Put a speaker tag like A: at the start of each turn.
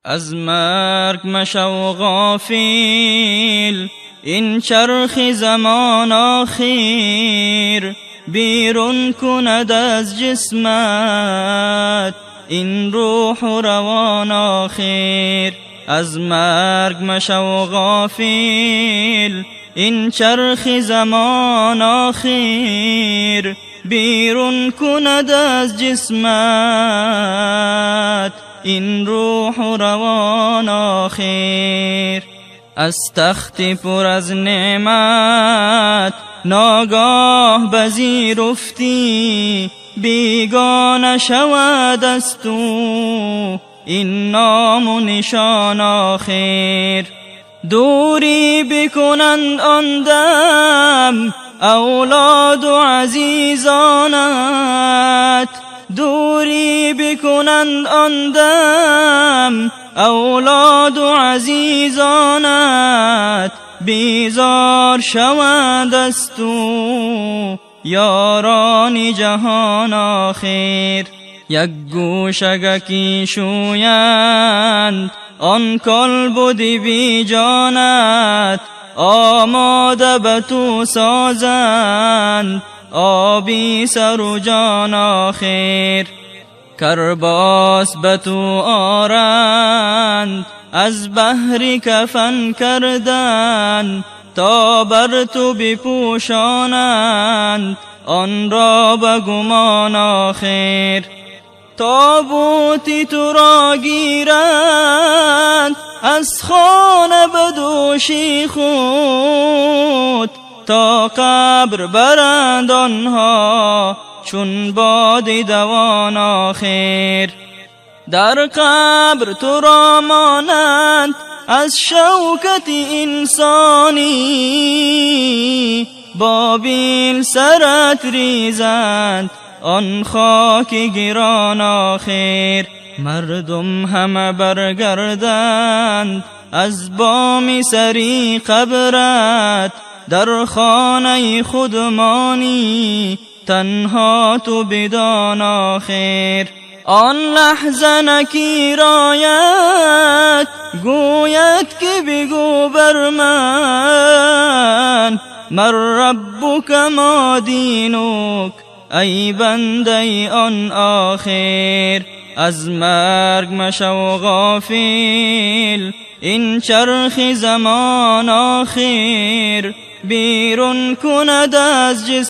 A: از مرگ مشو غافل، این چرخ زمان آخر بیرون کند از جسمت این روح و روان آخر. از مرگ مشو غافل، این چرخ زمان آخر بیرون کند از جسمت این روح و روان آخر. از تخت پر از نعمت ناگاه بزیر افتی، بیگانه شود از تو این نام و نشان آخر. دوری بکنند آن دم اولاد و عزیزانت، دوری بکنند آن دم اولاد و عزیزانت، بیزار شوند از تو یاران جهان آخر. یک گوشگکی شویند آن کل بودی بی جانت، آماده به تو سازند آبی سر و جان آخر. کرباس به تو آرند از بحر کفن کردن، تا بر تو بپوشانند آن را به گمان آخر. تابوتی تو را گیرند از خانه به دوشی خود، تا قبر برند آنها چون باد دوان آخر. در قبر تو را مانند از شوکت انسانی، بابیل سرت ریزند آن خاک گران آخر. مردم همه برگردند از بام سری قبرت، در خانه خود مانی تنها تو بدان آخر. آن لحظه نکیر آید گوید که بگو بر من ربک ما دینک ای بنده آن آخر. از مرگ مشو غافل، این چرخ زمان آخر بیرون کند از جسم